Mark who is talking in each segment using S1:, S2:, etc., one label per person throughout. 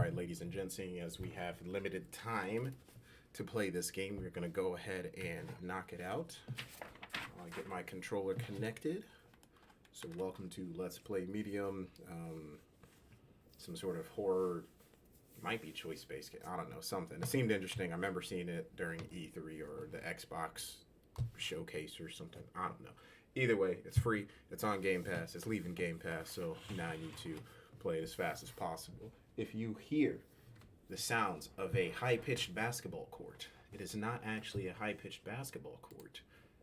S1: right, ladies and gents, seeing as we have limited time to play this game, we're going to go ahead and knock it out. I'll get my controller connected. So welcome to Let's Play Medium, some sort of horror, might be choice-based game, I don't know, something. It seemed interesting. I remember seeing it during E3 or the Xbox showcase or something. I don't know. Either way, it's free. It's on Game Pass. It's leaving Game Pass, so now I need to play it as fast as possible. If you hear the sounds of a high-pitched basketball court, it is not actually a high-pitched basketball court.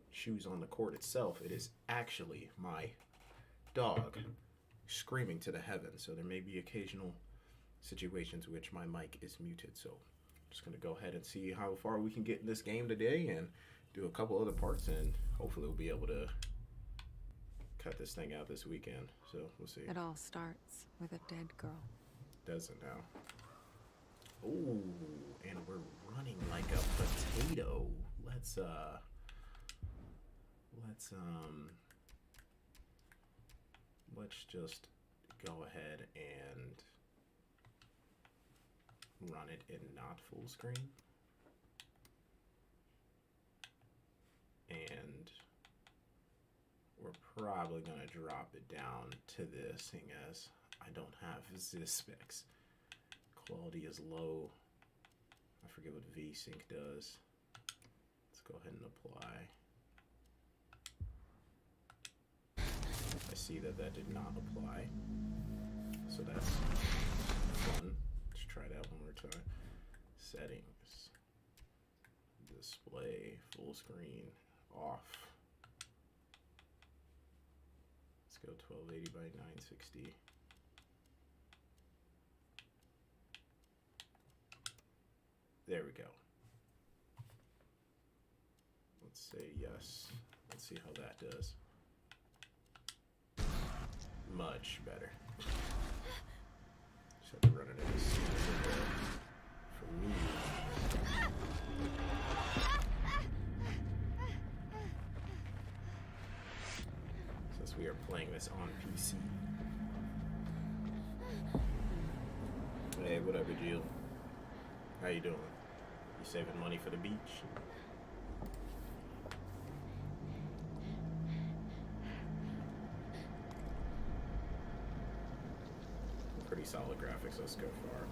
S1: Shoes on the court itself. It is actually my dog screaming to the heavens. So there may be occasional situations which my mic is muted. So I'm just going to go ahead and see how far we can get in this game today and do a couple other parts, and hopefully we'll be able to cut this thing out this weekend. So we'll see.
S2: It all starts with a dead girl.
S1: Does it now? Ooh, and we're running like a potato. Let's just go ahead and run it in not full screen. And we're probably going to drop it down to this, seeing as I don't have this specs. Quality is low. I forget what VSync does. Let's go ahead and apply. I see that that did not apply. So that's fun. Let's try that one more time. Settings. Display. Full screen. Off. Let's go 1280 by 960. There we go. Let's say yes. Let's see how that does. Much better. Just have to run it in for me. Since we are playing this on PC. Hey, what up, Jill? How you doing? You saving money for the beach? Pretty solid graphics, let's go far.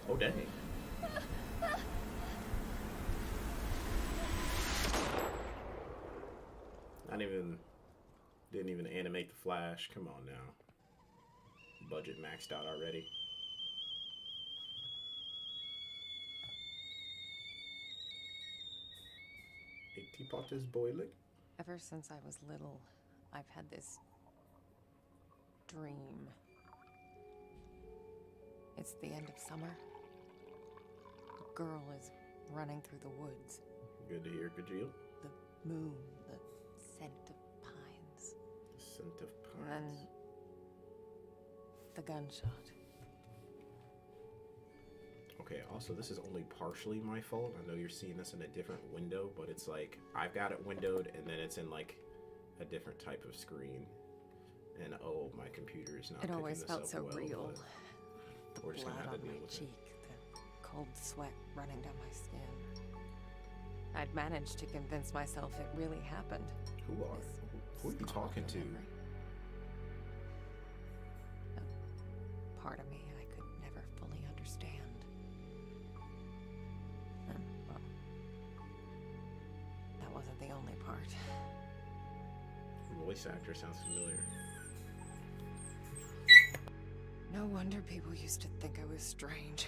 S1: Oh, dang. Didn't even animate the flash. Come on now. Budget maxed out already. A teapot is boiling.
S2: Ever since I was little, I've had this dream. It's the end of summer. A girl is running through the woods.
S1: Good to hear, Gajeel.
S2: The moon, the scent of pines.
S1: The scent of pines.
S2: And then the gunshot.
S1: Okay, also, this is only partially my fault. I know you're seeing this in a different window, but it's like, I've got it windowed, and then it's in, like, a different type of screen. And, oh, my computer is not picking this up well.
S2: It always felt so real. The
S1: we're just
S2: blood
S1: gonna have
S2: on
S1: to deal
S2: my
S1: with
S2: cheek, the cold sweat running down my skin. I'd managed to convince myself it really happened.
S1: Who are you talking to?
S2: A part of me I could never fully understand. And, well, that wasn't the only part.
S1: The voice actor sounds familiar.
S2: No wonder people used to think I was strange.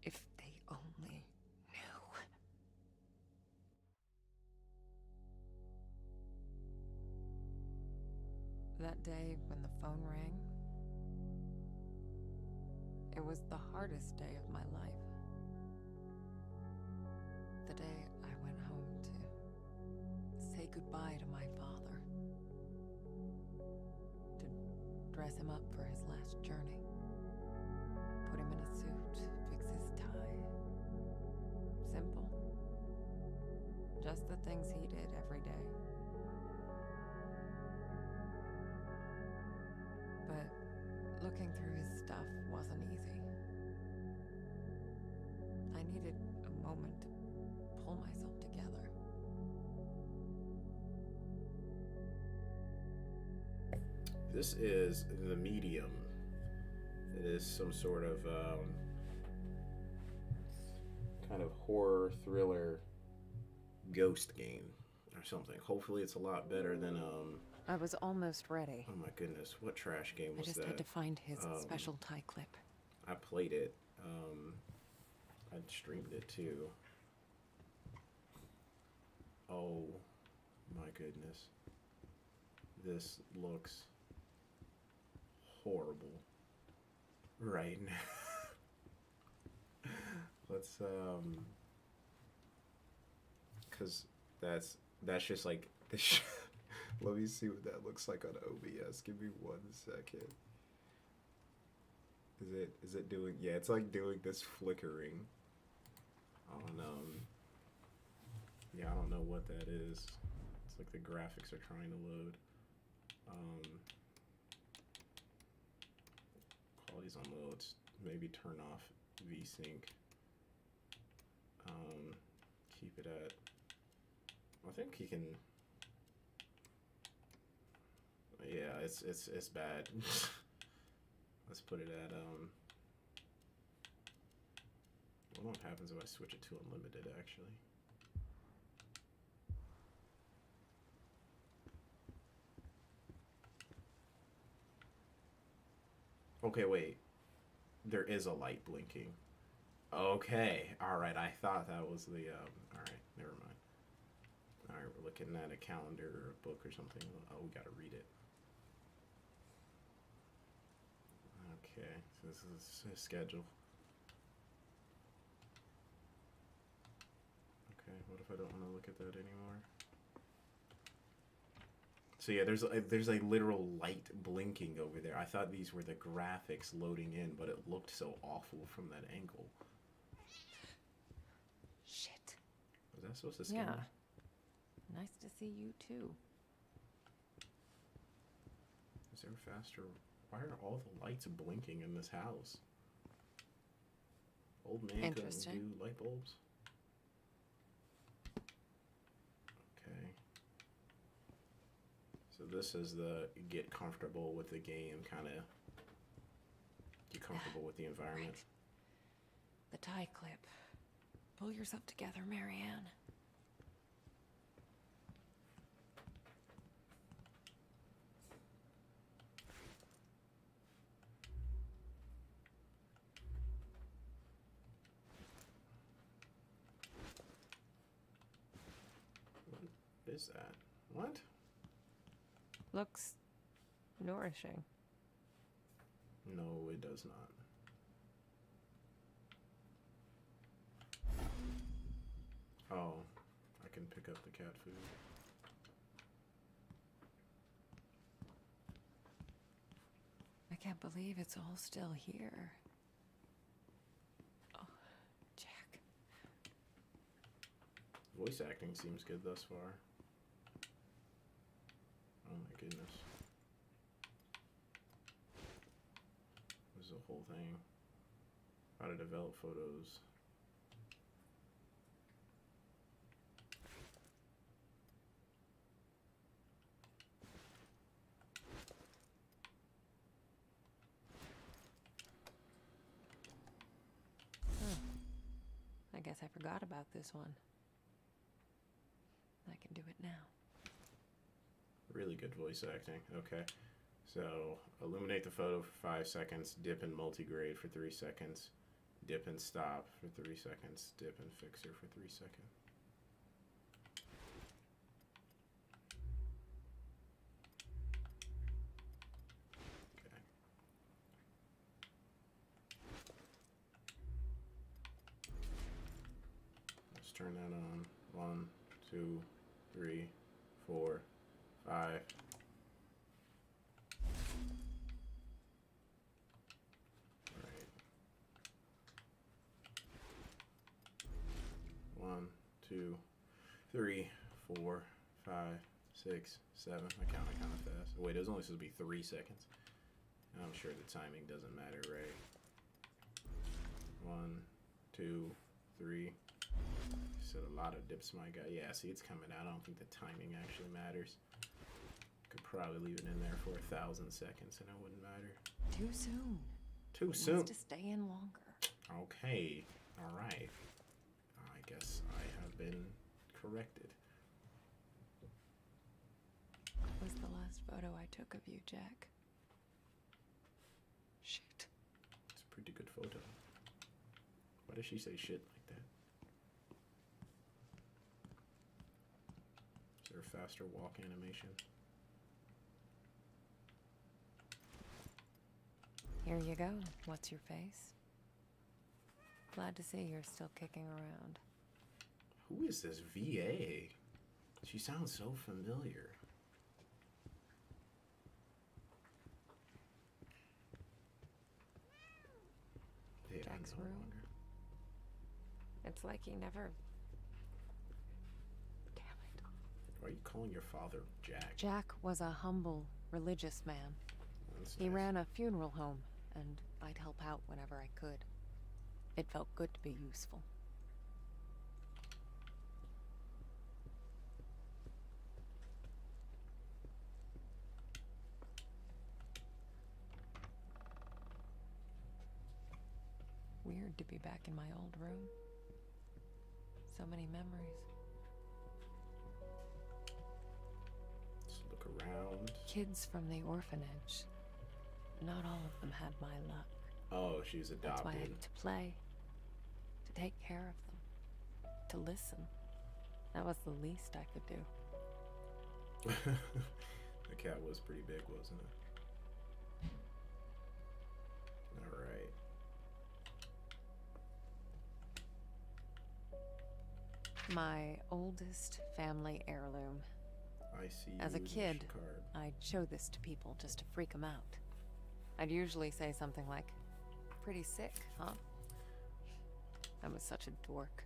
S2: If they only knew. That day when the phone rang, it was the hardest day of my life. The day I went home to say goodbye to my father. Dress him up for his last journey. Put him in a suit, fix his tie. Simple. Just the things he did every day. But Looking through his stuff wasn't easy. I needed a moment to pull myself together.
S1: This is The Medium. It is some sort of kind of horror thriller ghost game or something. Hopefully it's a lot better than
S2: I was almost ready.
S1: oh my goodness, what trash game
S2: I
S1: was
S2: just
S1: that?
S2: had to find his special tie clip.
S1: I played it. I streamed it too. Oh my goodness. This looks horrible right now. Let's cuz that's just like this. Let me see what that looks like on OBS. Give me 1 second. Is it doing, yeah, it's like doing this flickering on yeah, I don't know what that is. It's like the graphics are trying to load. Quality's on low. Let's maybe turn off VSync. Keep it at, I think he can, yeah, it's bad. Let's put it at what happens if I switch it to unlimited actually? Okay, wait. There is a light blinking. Okay, alright, I thought that was the alright, never mind. Alright, we're looking at a calendar or a book or something. Oh, we gotta read it. Okay, so this is a schedule. Okay, what if I don't want to look at that anymore? So yeah, there's a literal light blinking over there. I thought these were the graphics loading in, but it looked so awful from that angle.
S2: Shit.
S1: Was that supposed to scare me?
S2: Yeah. Nice to see you too.
S1: Is there faster? Why are all the lights blinking in this house? Old man couldn't
S2: Interesting.
S1: do light bulbs? Okay. So this is the get comfortable with the game, kind of get comfortable with the environment.
S2: Right. The tie clip. Pull yourself together, Marianne.
S1: What is that? What?
S2: Looks nourishing.
S1: No, it does not. Oh, I can pick up the cat food.
S2: I can't believe it's all still here. Oh, Jack.
S1: Voice acting seems good thus far. Oh my goodness. This is a whole thing. How to develop photos.
S2: I guess I forgot about this one. I can do it now.
S1: Really good voice acting. Okay. So, illuminate the photo for 5 seconds, dip in multigrade for 3 seconds, dip and stop for 3 seconds, dip and fixer for 3 seconds. Okay. Let's turn that on. 1, 2, 3, 4, 5. Right. 1, 2, 3, 4, 5, 6, 7. I count fast. Wait, it was only supposed to be 3 seconds. I'm sure the timing doesn't matter, right? 1, 2, 3. Said a lot of dips, my guy. Yeah, see, it's coming out. I don't think the timing actually matters. Could probably leave it in there for 1,000 seconds and it wouldn't matter.
S2: Too soon.
S1: Too
S2: It
S1: soon.
S2: needs to stay in longer.
S1: Okay. All right. I guess I have been corrected.
S2: What was the last photo I took of you, Jack? Shit.
S1: It's a pretty good photo. Why does she say shit like that? Is there a faster walk animation?
S2: Here you go. What's your face? Glad to see you're still kicking around.
S1: Who is this VA? She sounds so familiar. They
S2: Jack's
S1: no
S2: room.
S1: longer.
S2: It's like he never... Damn it.
S1: Why are you calling your father Jack?
S2: Jack was a humble, religious man.
S1: That's
S2: He
S1: nice.
S2: ran a funeral home, and I'd help out whenever I could. It felt good to be useful. Weird to be back in my old room. So many memories.
S1: Let's look around.
S2: Kids from the orphanage. Not all of them had my luck.
S1: Oh, she's
S2: That's why I
S1: adopted.
S2: had to play. To take care of them. To listen. That was the least I could do.
S1: The cat was pretty big, wasn't it? All right.
S2: My oldest family heirloom.
S1: I see.
S2: As a
S1: you,
S2: kid,
S1: Card.
S2: I'd show this to people just to freak them out. I'd usually say something like, "Pretty sick, huh?" I was such a dork.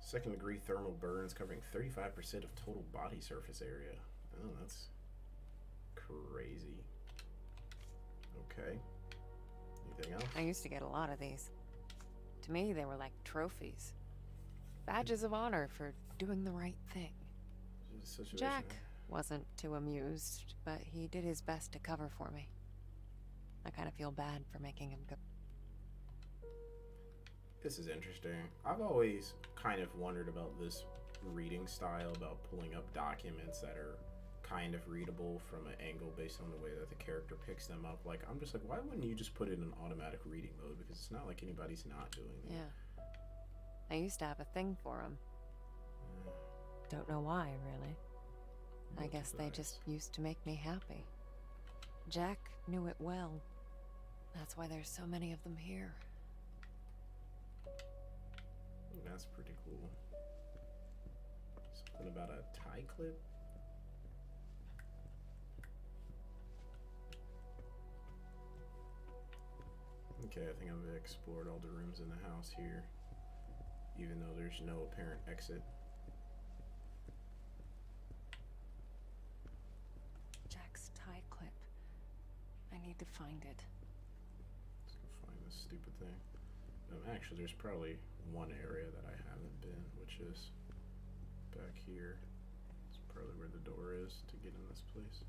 S1: Second-degree thermal burns covering 35% of total body surface area. Oh, that's crazy. Okay. Anything else?
S2: I used to get a lot of these. To me, they were like trophies. Badges of honor for doing the right thing.
S1: Situation.
S2: Jack wasn't too amused, but he did his best to cover for me. I kind of feel bad for making him go.
S1: This is interesting. I've always kind of wondered about this reading style, about pulling up documents that are kind of readable from an angle based on the way that the character picks them up. Like, I'm just like, why wouldn't you just put it in automatic reading mode? Because it's not like anybody's not doing that.
S2: Yeah. I used to have a thing for him. Don't know why, really. I guess they just used to make me happy. Jack knew it well. That's why there's so many of them here.
S1: That's pretty cool. Something about a tie clip? Okay, I think I've explored all the rooms in the house here, even though there's no apparent exit.
S2: Jack's tie clip. I need to find it.
S1: Let's go find this stupid thing. Actually, there's probably one area that I haven't been, which is back here. It's probably where the door is to get in this place.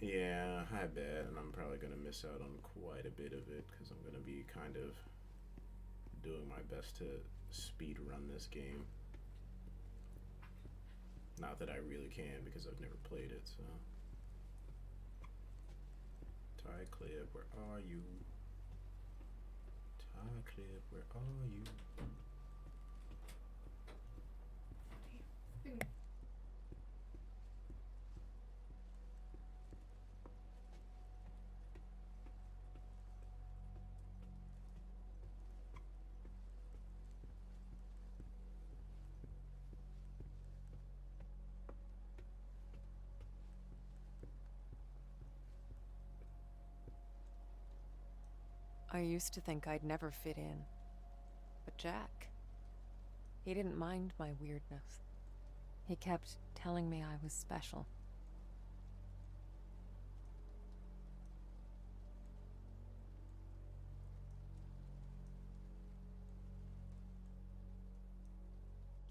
S1: Yeah, I bet, and I'm probably going to miss out on quite a bit of it because I'm going to be kind of doing my best to speed run this game. Not that I really can because I've never played it, so. Tie clip, where are you? Tie clip, where are you?
S2: I used to think I'd never fit in. But Jack, he didn't mind my weirdness. He kept telling me I was special.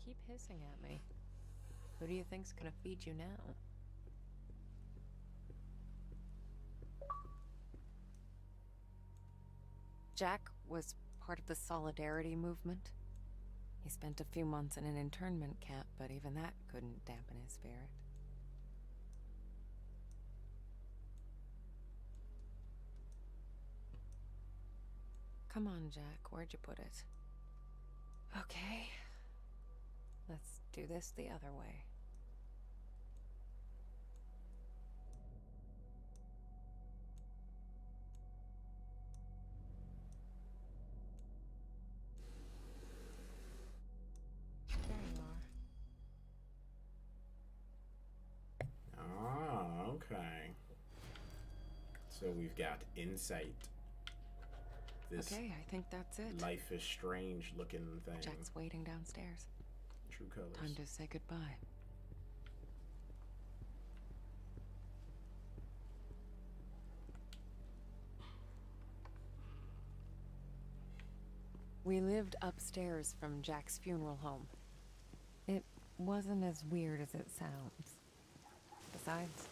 S2: Keep hissing at me. Who do you think's gonna feed you now? Jack was part of the Solidarity movement. He spent a few months in an internment camp, but even that couldn't dampen his spirit. Come on, Jack, where'd you put it? Okay. Let's do this the other way. There you are.
S1: Ah, okay. So we've got insight. This
S2: Okay, I think that's it.
S1: Life is Strange looking thing.
S2: Jack's waiting downstairs.
S1: True colors.
S2: Time to say goodbye. We lived upstairs from Jack's funeral home. It wasn't as weird as it sounds. Besides,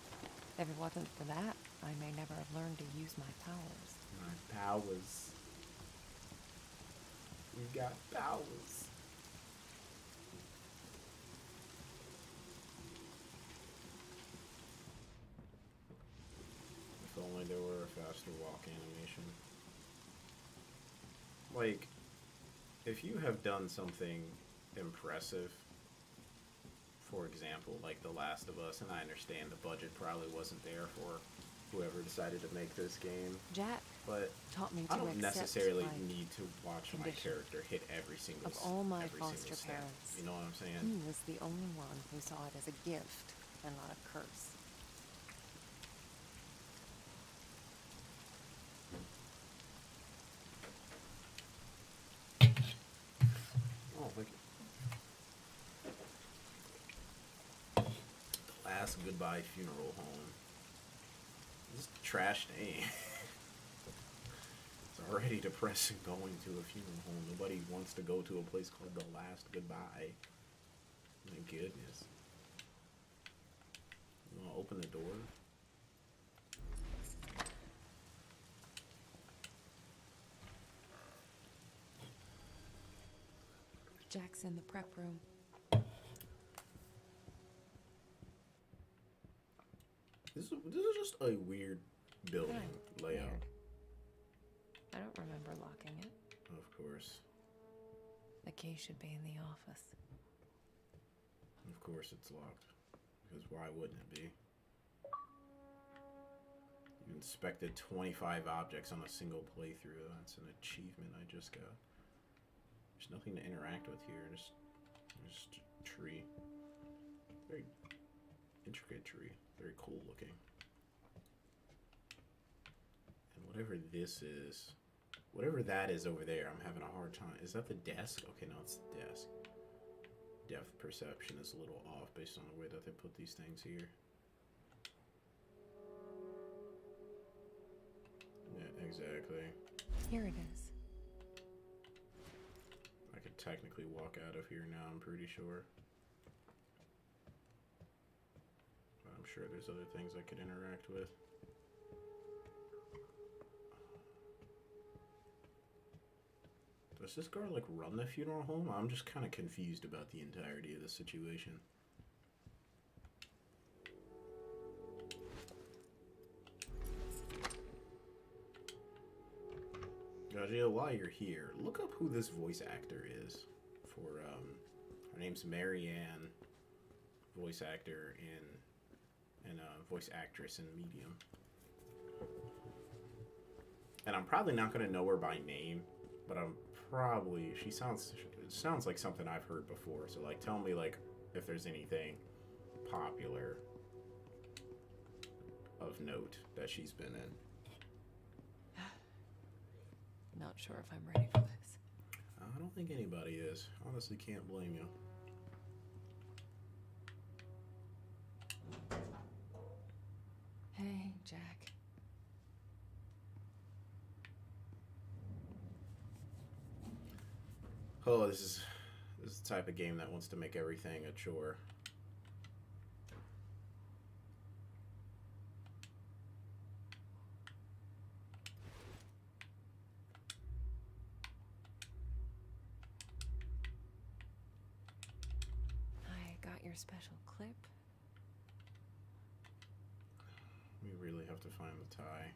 S2: if it wasn't for that, I may never have learned to use my powers.
S1: My powers. We've got powers. If only there were a faster walk animation. Like, if you have done something impressive, for example, like The Last of Us, and I understand the budget probably wasn't there for whoever decided to make this game,
S2: Jack
S1: but
S2: taught me to
S1: I don't
S2: accept
S1: necessarily
S2: my
S1: need to watch my
S2: condition.
S1: character hit every single
S2: Of all my
S1: every
S2: foster
S1: single step.
S2: parents,
S1: You know what I'm saying?
S2: he was the only one who saw it as a gift and not a curse.
S1: Oh, look at The Last Goodbye Funeral Home. This is a trash name. It's already depressing going to a funeral home. Nobody wants to go to a place called The Last Goodbye. My goodness. You want to open the door?
S2: Jack's in the prep room.
S1: This is just a weird building layout.
S2: Weird. I don't remember locking it.
S1: Of course.
S2: The key should be in the office.
S1: Of course it's locked. Because why wouldn't it be? You inspected 25 objects on a single playthrough. That's an achievement I just got. There's nothing to interact with here. Just a tree. Very intricate tree. Very cool looking. And whatever this is, whatever that is over there, I'm having a hard time. Is that the desk? Okay, no, it's the desk. Depth perception is a little off based on the way that they put these things here. Yeah, exactly.
S2: Here it is.
S1: I could technically walk out of here now, I'm pretty sure. But I'm sure there's other things I could interact with. Does this girl like run the funeral home? I'm just kind of confused about the entirety of the situation. Gajia, while you're here, look up who this voice actor is for, her name's Marianne, voice actor and voice actress in Medium. And I'm probably not going to know her by name, but I'm probably, it sounds like something I've heard before. So like, tell me like if there's anything popular of note that she's been in.
S2: Not sure if I'm ready for this.
S1: I don't think anybody is. Honestly, can't blame you. Oh, this is the type of game that wants to make everything a chore.
S2: I got your special clip.
S1: We really have to find the tie.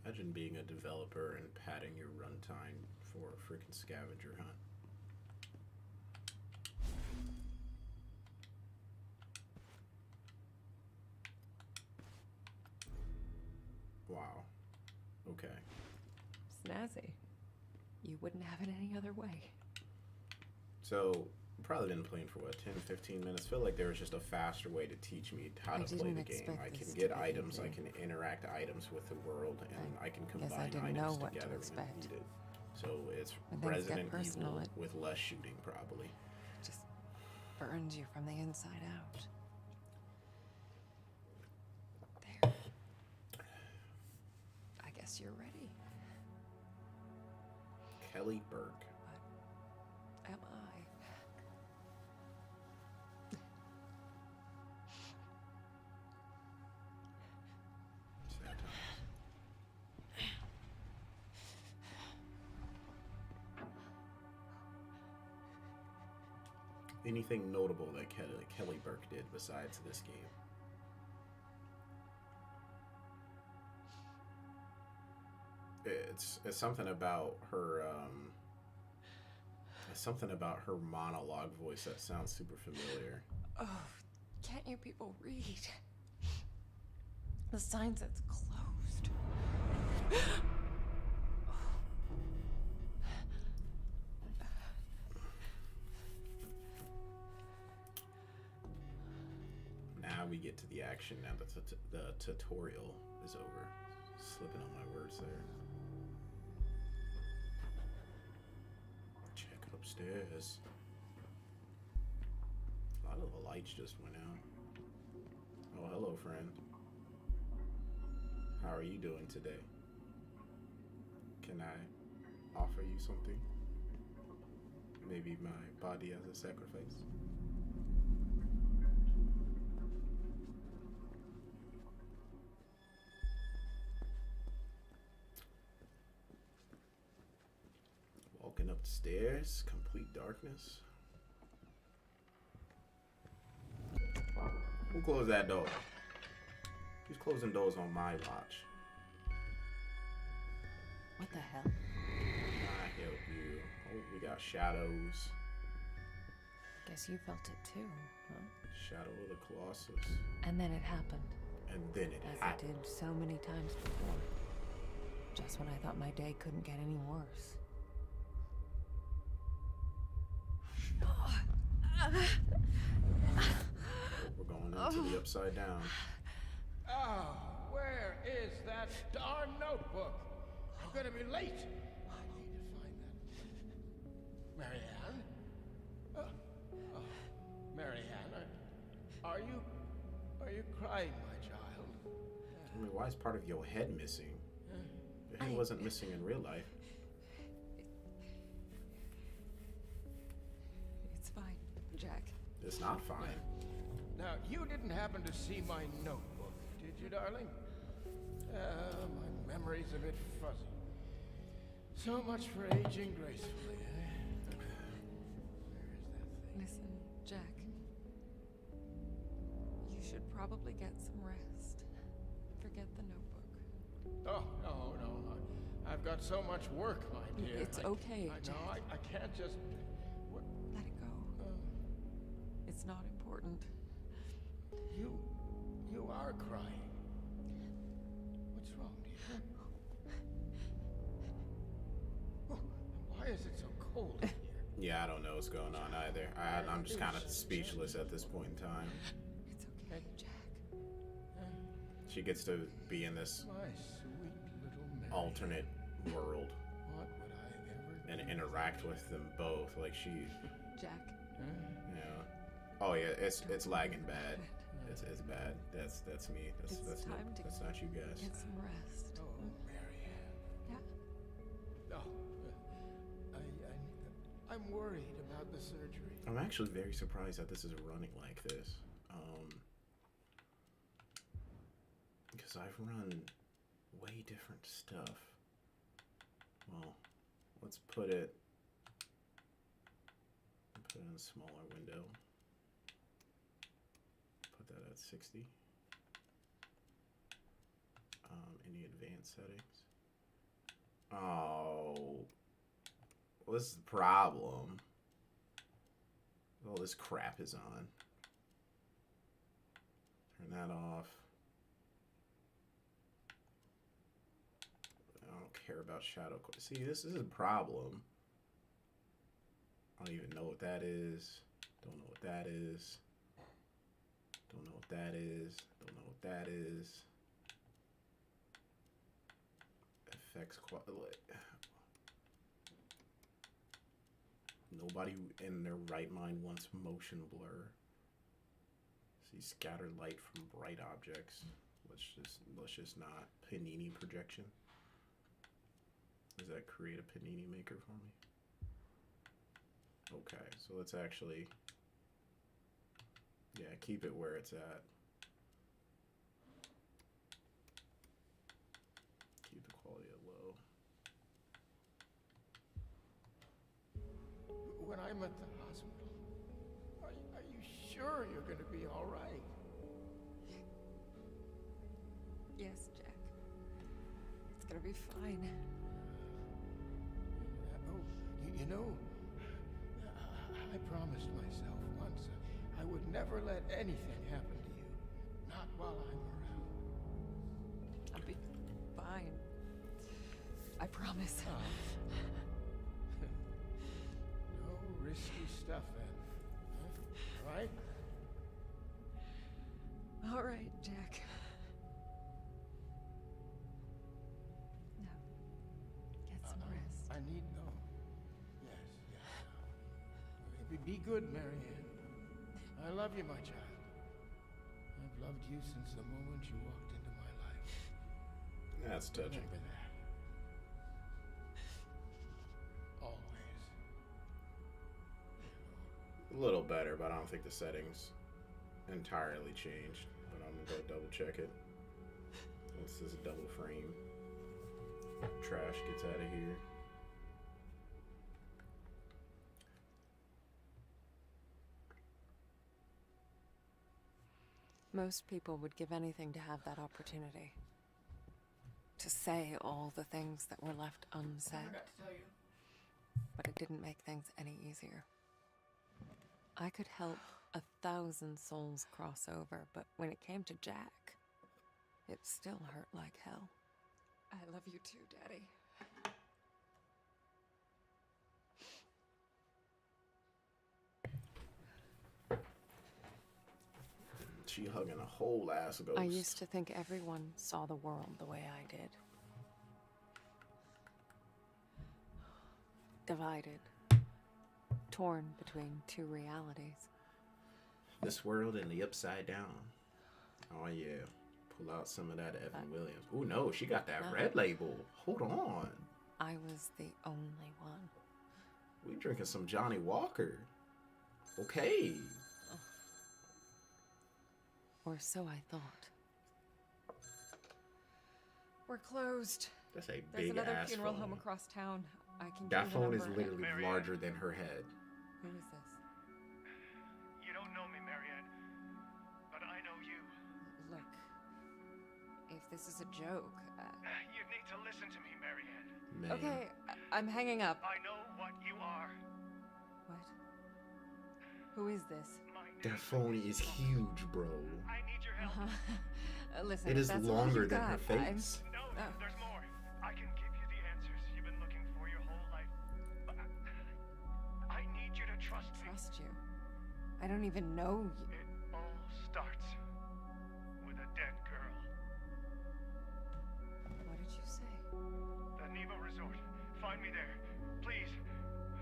S1: Imagine being a developer and padding your runtime for a freaking scavenger hunt. Wow. Okay.
S2: Snazzy. You wouldn't have it any other way.
S1: So, probably been playing for what, 10, 15 minutes? Feel like there was just a faster way to teach me how to play the game. I can get items, I can interact items with the world, and I can combine items together when needed. So it's Resident Evil with less shooting, probably.
S2: Just burns you from the inside out. There. I guess you're ready.
S1: Kelly Burke.
S2: But am I?
S1: Sad times. Anything notable that Kelly Burke did besides this game? It's something about her something about her monologue voice that sounds super familiar.
S2: Oh, can't you people read? The sign says closed.
S1: Now we get to the action. Now that the tutorial is over. Slipping on my words there. Check upstairs. A lot of the lights just went out. Oh, hello, friend. How are you doing today? Can I offer you something? Maybe my body as a sacrifice? Walking up the stairs, complete darkness. Who closed that door? Who's closing doors on my watch?
S2: What the hell?
S1: I help you. Oh, we got shadows.
S2: Guess you felt it too, huh?
S1: Shadow of the Colossus.
S2: And then it happened.
S1: And then it
S2: As
S1: happened.
S2: it did so many times before. Just when I thought my day couldn't get any worse.
S1: We're going into the upside down.
S3: Oh, where is that darn notebook? I'm gonna be late. I need to find that. Marianne? Oh, Marianne, are you crying, my child?
S1: I mean, why is part of your head missing? Your head wasn't missing in real life.
S2: It's fine, Jack.
S1: It's not fine.
S3: Now, you didn't happen to see my notebook, did you, darling? My memory's a bit fuzzy. So much for aging gracefully, eh? Where is that thing?
S2: Listen, Jack. You should probably get some rest. Forget the notebook.
S3: Oh, no. I've got so much work, my dear.
S2: It's okay,
S3: I
S2: Jack.
S3: know, I can't just... What?
S2: Let it go. It's not important.
S3: You are crying. What's wrong, dear? Oh, why is it so cold in here?
S1: Yeah, I don't know what's going on either. I'm just kind of speechless at this point in time.
S2: It's okay, Jack.
S1: She gets to be in this
S3: My sweet little Mary.
S1: alternate world
S3: What would I ever
S1: and interact with them both. Like she,
S2: Jack.
S1: yeah. Oh yeah, it's lagging bad. It's bad. That's me.
S2: It's time to
S1: that's not you guys.
S2: get some rest.
S3: Oh, Marianne.
S2: Yeah.
S3: Oh, I'm worried about the surgery.
S1: I'm actually very surprised that this is running like this. Because I've run way different stuff. Well, let's put it in a smaller window. Put that at 60. Any advanced settings? Oh, what's the problem? All this crap is on. Turn that off. I don't care about shadow. See, this is a problem. I don't even know what that is. Don't know what that is. Don't know what that is. Don't know what that is. Effects quality. Nobody in their right mind wants motion blur. See, scattered light from bright objects. Let's just not. Panini projection. Does that create a panini maker for me? Okay, so let's actually, yeah, keep it where it's at. Keep the quality at low.
S3: When I'm at the hospital, are you sure you're going to be all right?
S2: Yes, Jack. It's gonna be fine.
S3: You know, I promised myself once I would never let anything happen to you. Not while I'm around.
S2: I'll be fine. I promise.
S3: No risky stuff then. Huh? Right?
S2: All right, Jack. Now, get some rest.
S3: I need no. Yes. Be good, Marianne. I love you, my child. I've loved you since the moment you walked into my life.
S1: That's touching.
S3: Remember that. Always.
S1: A little better, but I don't think the settings entirely changed. But I'm gonna go double check it. Once this double frame trash gets out of here.
S2: Most people would give anything to have that opportunity. To say all the things that were left unsaid.
S3: I forgot to tell you.
S2: But it didn't make things any easier. I could help 1,000 souls cross over, but when it came to Jack, it still hurt like hell. I love you too, Daddy.
S1: She hugging a whole ass ghost.
S2: I used to think everyone saw the world the way I did. Divided. Torn between two realities.
S1: This world and the upside down. Oh yeah. Pull out some of that Evan Williams. Oh no, she got that red label. Hold on.
S2: I was the only one.
S1: We drinking some Johnny Walker. Okay.
S2: Or so I thought. We're closed.
S1: That's a
S2: There's
S1: big
S2: another
S1: ass
S2: funeral
S1: phone.
S2: home across town. I can
S1: That
S2: give you the
S1: phone is
S2: number.
S1: literally
S4: Marianne.
S1: larger than her head.
S2: Who is this?
S4: You don't know me, Marianne, but I know you.
S2: Look, if this is a joke,
S4: You need to listen to me, Marianne.
S1: Man.
S2: okay, I'm hanging up.
S4: I know what you are.
S2: What? Who is this?
S4: My
S1: That
S4: new
S1: phone is huge, bro.
S4: I need your help.
S2: Listen,
S1: It
S2: if
S1: is
S2: that's all
S1: longer
S2: you've
S1: than her
S2: got,
S1: face.
S4: No,
S2: Oh.
S4: there's more. I can give you the answers you've been looking for your whole life. But I need you to trust me.
S2: Trust you. I don't even know you.
S4: It all starts with a dead girl.
S2: What did you say?
S4: The Neva Resort. Find me there. Please.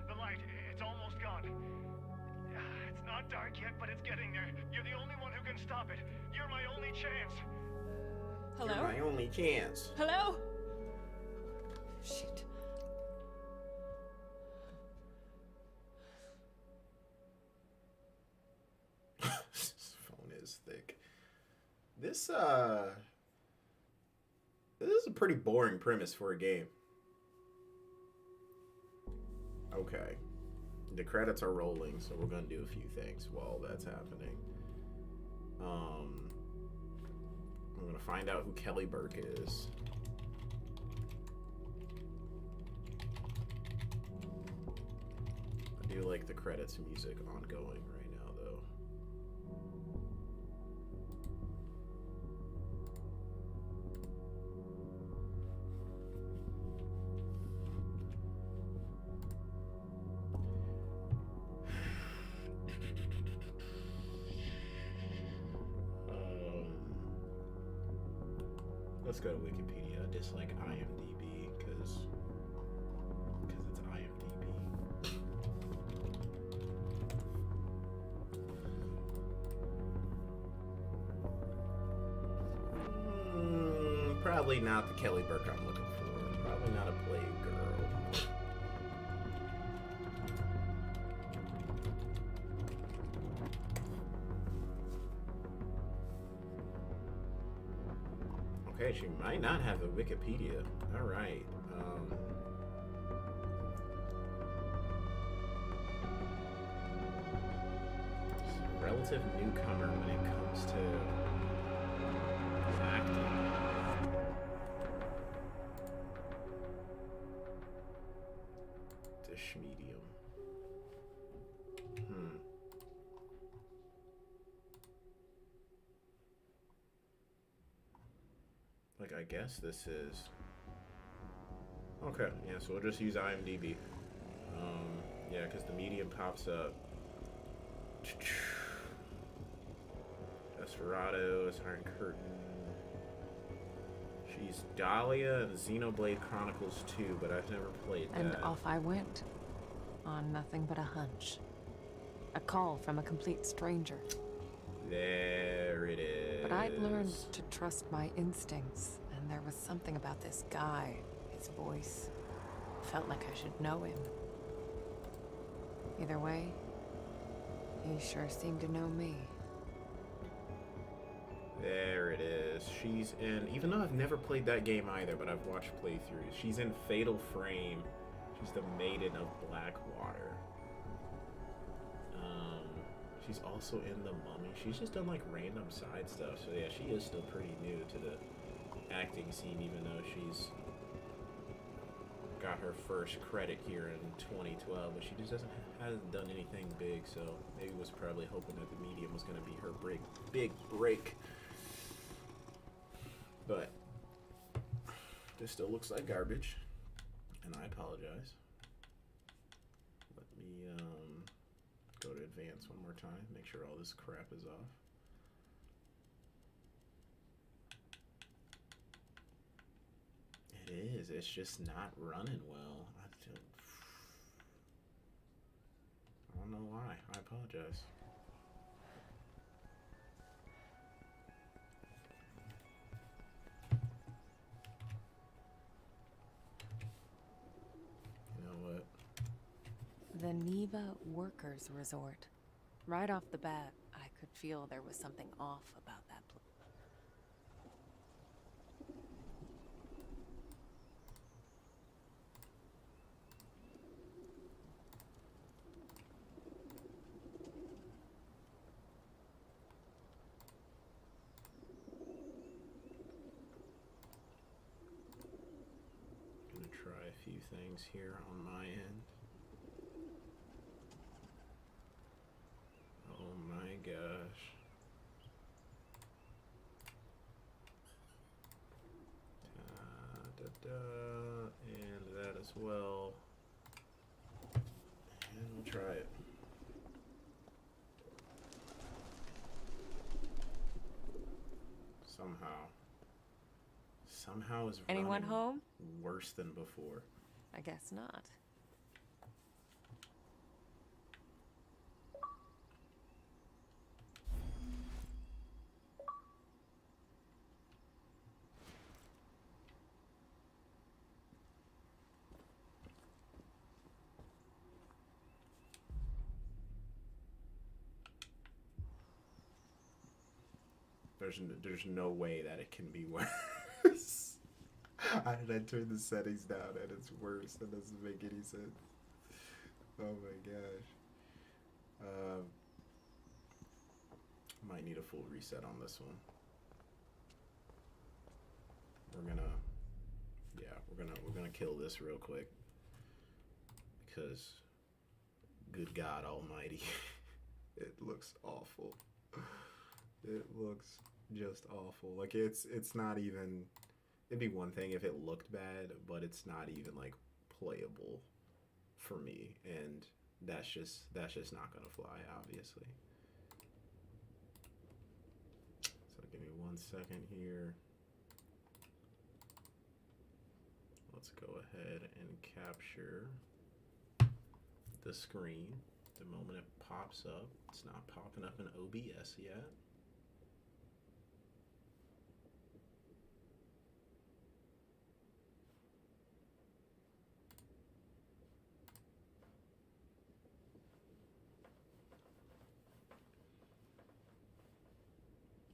S4: The light, it's almost gone. It's not not dark yet, but it's getting there. You're the only one who can stop it. You're my only chance.
S2: Hello?
S1: You're my only chance.
S2: Hello? Shit.
S1: This phone is thick. This is a pretty boring premise for a game. Okay. The credits are rolling, so we're gonna do a few things while that's happening. I'm gonna find out who Kelly Burke is. I do like the credits music ongoing right now, though. Let's go to Wikipedia, dislike IMDb, because it's IMDb. Probably not the Kelly Burke I'm looking for. Probably not a Playgirl. Okay, she might not have a Wikipedia. All right. She's a relative newcomer when it comes to acting. Dish medium. Like, I guess this is... Okay, yeah, so we'll just use IMDb. Yeah, because the medium pops up. Desperado, Iron Curtain. She's Dahlia and Xenoblade Chronicles 2, but I've never played that.
S2: And off I went. On nothing but a hunch. A call from a complete stranger.
S1: There it is.
S2: But I'd learned to trust my instincts, and there was something about this guy, his voice. Felt like I should know him. Either way, he sure seemed to know me.
S1: There it is. She's in, even though I've never played that game either, but I've watched playthroughs. She's in Fatal Frame. She's the Maiden of Blackwater. She's also in The Mummy. She's just done like random side stuff. So yeah, she is still pretty new to the acting scene, even though she's got her first credit here in 2012. But she just hasn't done anything big. So maybe was probably hoping that the medium was going to be her big break. But this still looks like garbage, and I apologize. Let me go to advance one more time, make sure all this crap is off. It is, it's just not running well. I don't know why, I apologize. You know what?
S2: The Neva Workers Resort. Right off the bat, I could feel there was something off about that place.
S1: Gonna try a few things here on my end. Oh my gosh. And that as well. And we'll try it. Somehow is
S2: Anyone
S1: running
S2: home?
S1: worse than before.
S2: I guess not.
S1: There's no way that it can be worse. I turn the settings down and it's worse. That doesn't make any sense. Oh my gosh. Might need a full reset on this one. We're gonna kill this real quick because, good God Almighty, it looks awful. It looks just awful. Like it's not even. It'd be one thing if it looked bad, but it's not even like playable for me, and that's just not gonna fly, obviously. So give me 1 second here. Let's go ahead and capture the screen. The moment it pops up, it's not popping up in OBS yet.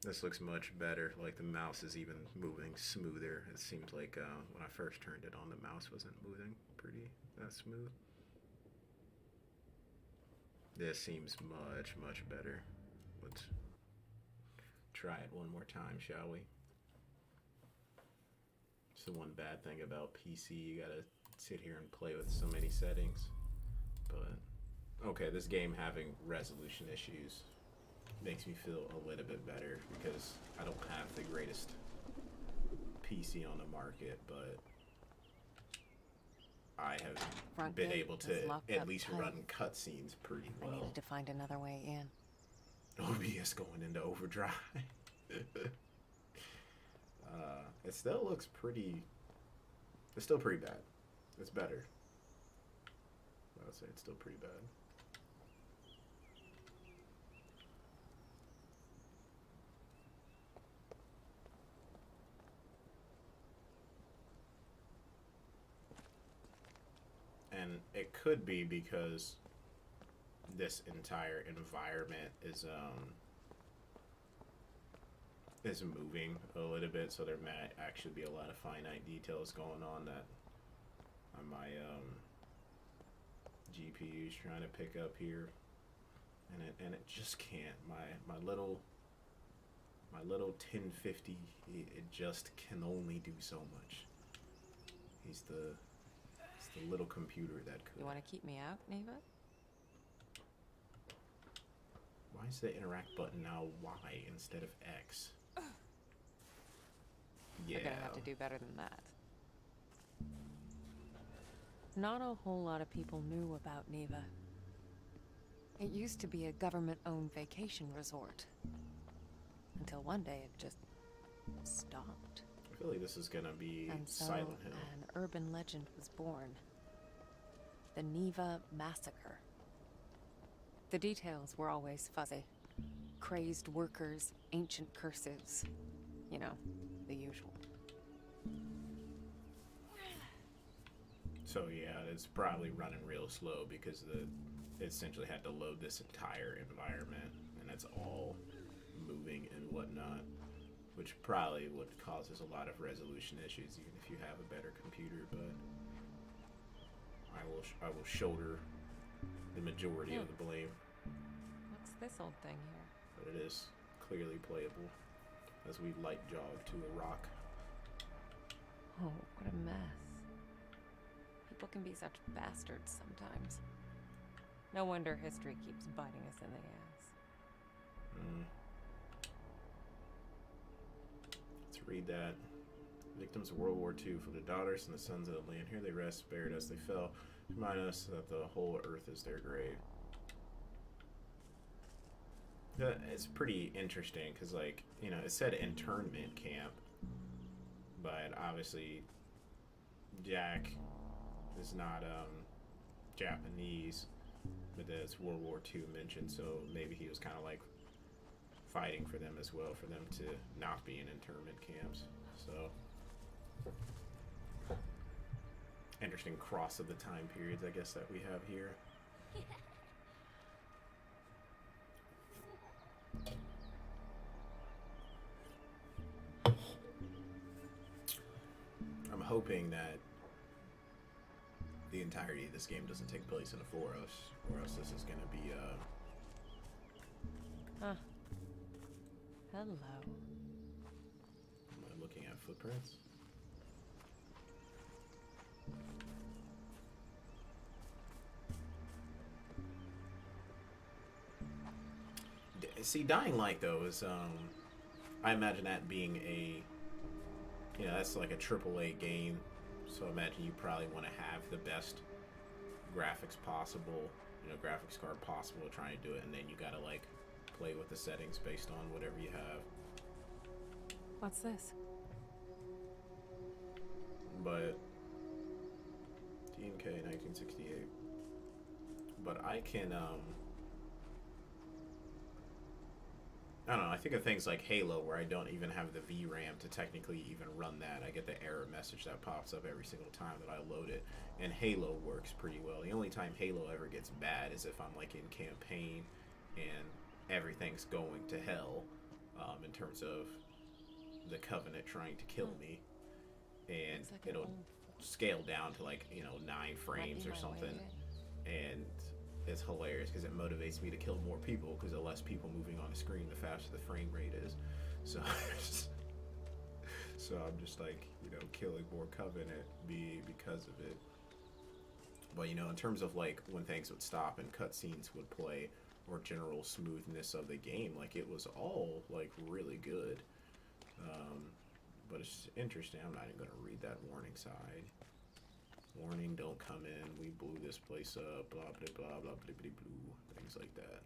S1: This looks much better. Like the mouse is even moving smoother. It seems like when I first turned it on, the mouse wasn't moving pretty that smooth. This seems much better. Let's try it one more time, shall we? It's the one bad thing about PC. You gotta sit here and play with so many settings. But okay, this game having resolution issues makes me feel a little bit better because I don't have the greatest PC on the market, but I have
S2: Front
S1: been
S2: gate was
S1: able to
S2: locked
S1: at
S2: up
S1: least
S2: tight.
S1: run cutscenes pretty
S2: I
S1: well.
S2: needed to find another way in.
S1: OBS going into overdrive. It still looks pretty. It's still pretty bad. It's better. I would say it's still pretty bad. And it could be because this entire environment is moving a little bit, so there might actually be a lot of finite details going on that my GPU is trying to pick up here, and it just can't. My little 1050, it just can only do so much. It's the little computer that could.
S2: You want to keep me out, Neva?
S1: Why is the interact button now Y instead of X? Yeah.
S2: We're gonna have to do better than that. Not a whole lot of people knew about Neva. It used to be a government-owned vacation resort. Until one day it just stopped.
S1: I feel like this is gonna be
S2: And so
S1: Silent Hill.
S2: an urban legend was born. The Neva Massacre. The details were always fuzzy. Crazed workers, ancient curses. You know, the usual.
S1: So yeah, it's probably running real slow because it essentially had to load this entire environment, and it's all moving and whatnot, which probably would causes a lot of resolution issues even if you have a better computer. But I will shoulder the majority of the blame.
S2: What's this old thing here?
S1: But it is clearly playable as we light jog to a rock.
S2: Oh, what a mess. People can be such bastards sometimes. No wonder history keeps biting us in the ass.
S1: Let's read that. Victims of World War II, for the daughters and the sons of the land, here they rest, spared as they fell. Remind us that the whole earth is their grave. It's pretty interesting because, like, you know, it said internment camp, but obviously Jack is not Japanese, but there's World War II mentioned, so maybe he was kind of like fighting for them as well, for them to not be in internment camps. So interesting cross of the time periods, I guess, that we have here. hoping that the entirety of this game doesn't take place in a forest, or else this is gonna be
S2: Huh. Hello.
S1: am I looking at footprints? See, Dying Light though is I imagine that being a, you know, that's like a AAA game, so I imagine you probably want to have the best graphics possible, you know, graphics card possible trying to do it, and then you gotta like play with the settings based on whatever you have.
S2: What's this?
S1: But TNK 1968. But I can I don't know, I think of things like Halo where I don't even have the VRAM to technically even run that. I get the error message that pops up every single time that I load it. And Halo works pretty well. The only time Halo ever gets bad is if I'm like in campaign and everything's going to hell, in terms of the Covenant trying to kill me. And
S2: It's like an
S1: it'll
S2: old
S1: scale down to like, you know, 9 frames or something. And it's hilarious because it motivates me to kill more people, because the less people moving on the screen, the faster the frame rate is. So so I'm just like, you know, killing more Covenant because of it. But you know, in terms of like when things would stop and cutscenes would play, or general smoothness of the game, like it was all like really good. But it's interesting. I'm not even gonna read that warning side. Warning, don't come in. We blew this place up. Blah blah blah blah blah blah blue. Things like that.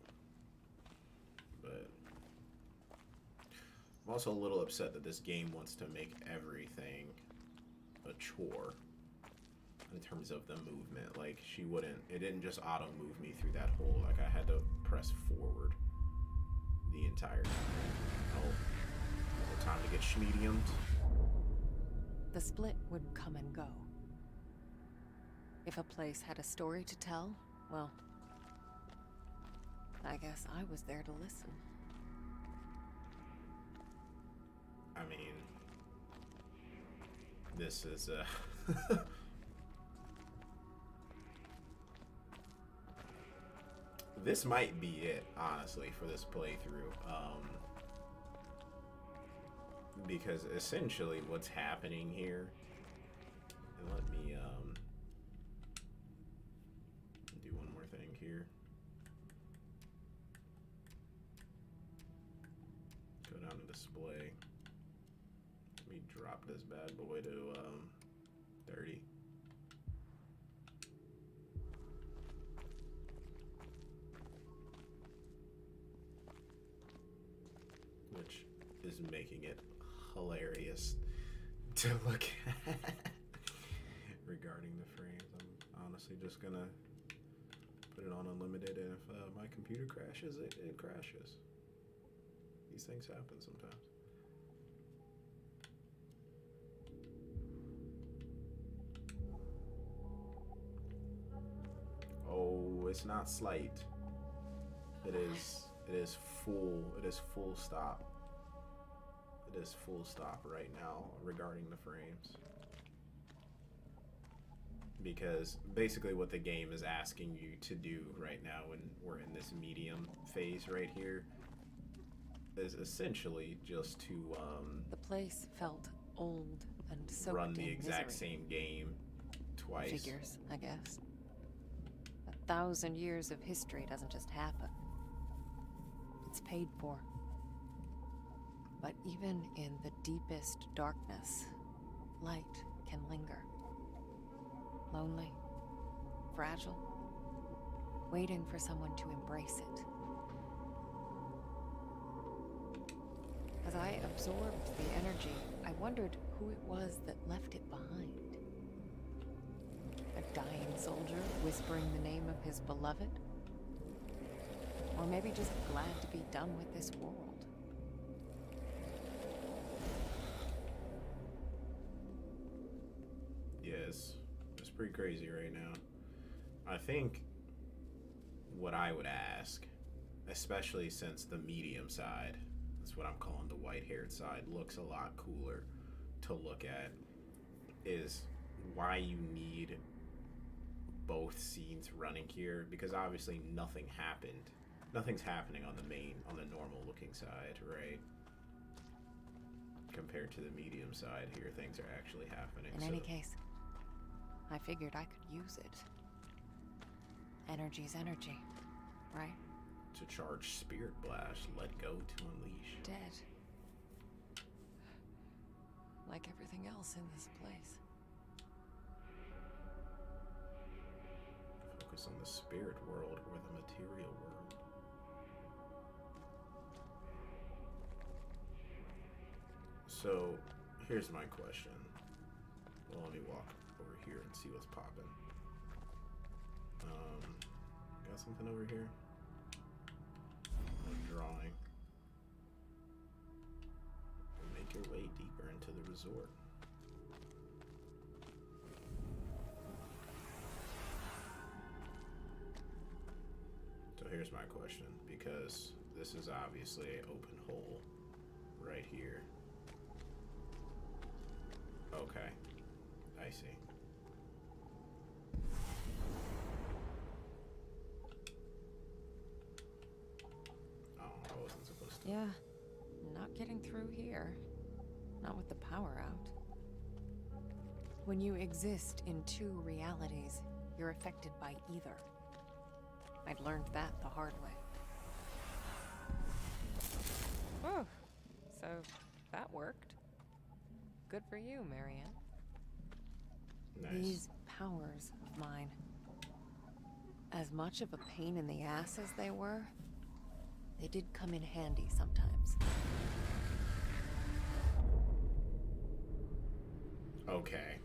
S1: But I'm also a little upset that this game wants to make everything a chore in terms of the movement. Like it didn't just auto move me through that hole. Like I had to press forward the entire time. Oh, time to get schmediumed.
S2: The split would come and go. If a place had a story to tell, well, I guess I was there to listen.
S1: I mean, this is this might be it, honestly, for this playthrough. Because essentially what's happening here, and let me do one more thing here. Go down to display. Let me drop this bad boy to 30. Which is making it hilarious to look at. Regarding the frames, I'm honestly just gonna put it on unlimited, and if my computer crashes, it crashes. These things happen sometimes. Oh, it's not slight. It is full stop. It is full stop right now regarding the frames. Because basically what the game is asking you to do right now when we're in this medium phase right here is essentially just to
S2: The place felt old and soaked
S1: run the
S2: in
S1: exact
S2: misery.
S1: same game twice.
S2: Figures, I guess. 1,000 years of history doesn't just happen. It's paid for. But even in the deepest darkness, light can linger. Lonely, fragile, waiting for someone to embrace it. As I absorbed the energy, I wondered who it was that left it behind. A dying soldier whispering the name of his beloved? Or maybe just glad to be done with this world.
S1: Yes, it's pretty crazy right now. I think what I would ask, especially since the medium side, that's what I'm calling the white-haired side, looks a lot cooler to look at. is why you need both scenes running here, because obviously nothing's happening on the normal looking side, right? Compared to the medium side here, things are actually happening.
S2: In any case, I figured I could use it. Energy's energy, right?
S1: To charge Spirit Blast, let go to unleash.
S2: Dead. Like everything else in this place.
S1: Focus on the spirit world or the material world. So, here's my question. Well, let me walk over here and see what's popping. Got something over here? A drawing. Make your way deeper into the resort. So here's my question, because this is obviously an open hole right here. Okay, I see. Oh, I wasn't supposed to.
S2: Yeah, not getting through here. Not with the power out. When you exist in two realities, you're affected by either. I'd learned that the hard way. Oh, so that worked. Good for you, Marianne.
S1: Nice.
S2: These powers of mine, as much of a pain in the ass as they were, they did come in handy sometimes.
S1: Okay.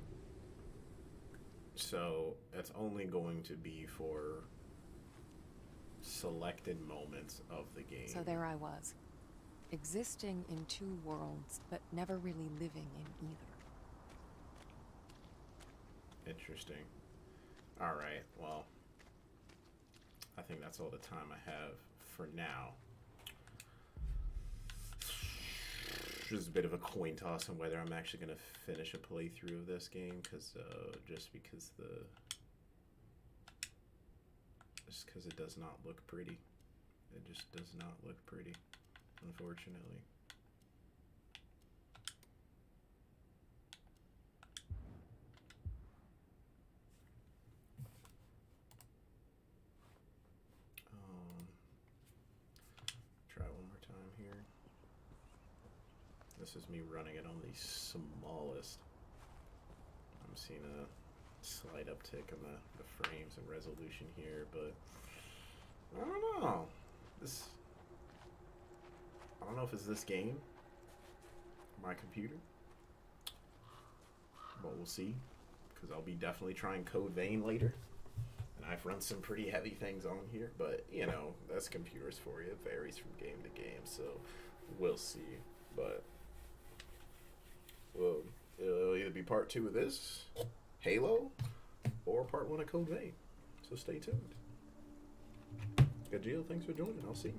S1: So it's only going to be for selected moments of the game.
S2: So there I was, existing in two worlds, but never really living in either.
S1: Interesting. Alright, well, I think that's all the time I have for now. This is a bit of a coin toss on whether I'm actually going to finish a playthrough of this game, because just because it does not look pretty. It just does not look pretty, unfortunately. Try one more time here. This is me running it on the smallest. I'm seeing a slight uptick in the frames and resolution here, but I don't know. I don't know if it's this game, my computer, but we'll see, because I'll be definitely trying Code Vein later. And I've run some pretty heavy things on here, but you know, that's computers for you. It varies from game to game, so we'll see. But well, it'll either be part 2 of this, Halo, or part 1 of Code Vein. So stay tuned. Good deal. Thanks for joining. I'll see you.